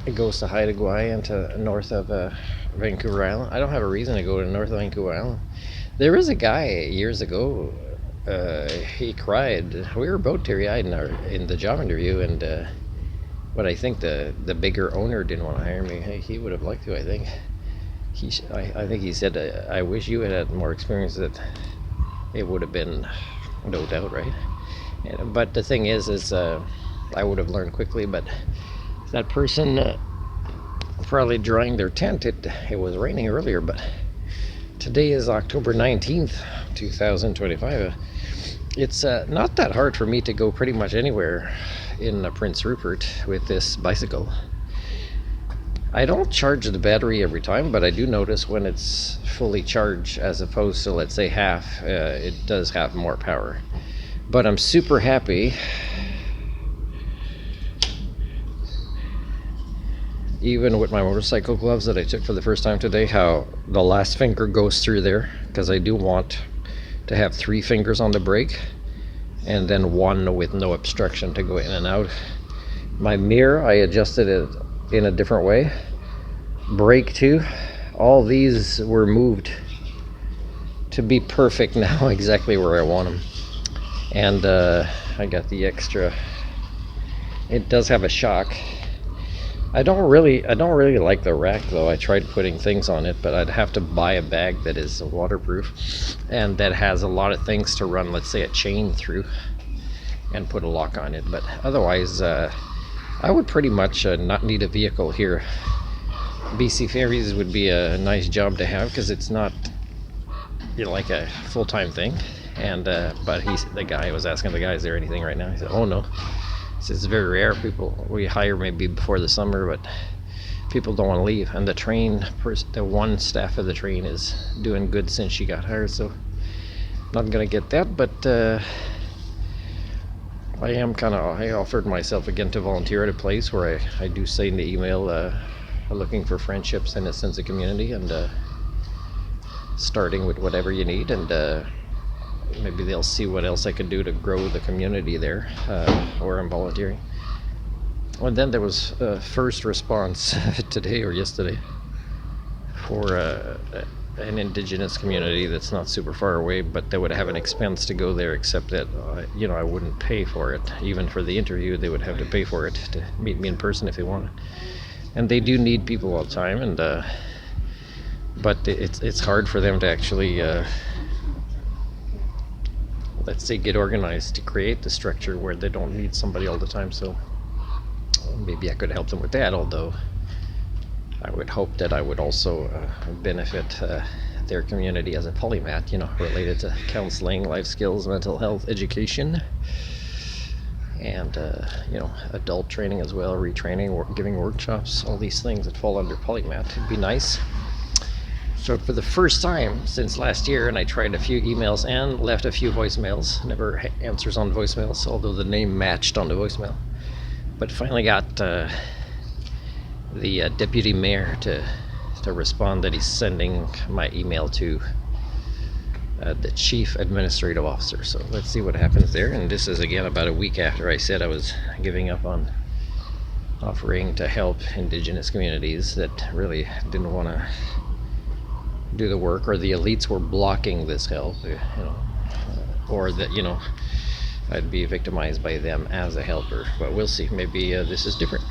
it goes to Haida Gwaii and to north of Vancouver Island. I don't have a reason to go to north of Vancouver Island. There was a guy years ago. He cried. We were both teary-eyed in the job interview, and but I think the bigger owner didn't want to hire me. He would have liked to. I think I think he said, "I wish you had more experience. That it would have been no doubt, right?" But the thing is I would have learned quickly. But that person probably drying their tent. It was raining earlier, but today is October 19th, 2025. It's not that hard for me to go pretty much anywhere in Prince Rupert with this bicycle. I don't charge the battery every time, but I do notice when it's fully charged as opposed to, let's say, half, it does have more power. But I'm super happy, even with my motorcycle gloves that I took for the first time today, how the last finger goes through there, because I do want to have 3 fingers on the brake and then 1 with no obstruction to go in and out. My mirror, I adjusted it in a different way. Brake too, all these were moved to be perfect now, exactly where I want them. And I got the extra. It does have a shock. I don't really like the rack though. I tried putting things on it, but I'd have to buy a bag that is waterproof and that has a lot of things to run, let's say, a chain through and put a lock on it. But otherwise, I would pretty much not need a vehicle here. BC Ferries would be a nice job to have because it's not, like a full-time thing. And but the guy was asking the guy, is there anything right now? He said, oh no. It's very rare. People we hire maybe before the summer, but people don't want to leave. And the one staff of the train is doing good since she got hired, so not gonna get that. But I offered myself again to volunteer at a place where I do say in the email, looking for friendships and a sense of community, and starting with whatever you need, and maybe they'll see what else I can do to grow the community there, where I'm volunteering. And then there was a first response today or yesterday for an indigenous community that's not super far away, but they would have an expense to go there, except that I wouldn't pay for it. Even for the interview, they would have to pay for it to meet me in person if they wanted. And they do need people all the time, and but it's hard for them to actually let's say get organized to create the structure where they don't need somebody all the time. So maybe I could help them with that, although I would hope that I would also benefit their community as a polymath, related to counseling, life skills, mental health, education, and adult training as well, retraining, giving workshops, all these things that fall under polymath. It'd be nice. So for the first time since last year, and I tried a few emails and left a few voicemails, never answers on voicemails, although the name matched on the voicemail, but finally got the deputy mayor to respond that he's sending my email to the chief administrative officer. So let's see what happens there. And this is again about a week after I said I was giving up on offering to help indigenous communities that really didn't want to do the work, or the elites were blocking this help, or that I'd be victimized by them as a helper. But we'll see. Maybe this is different.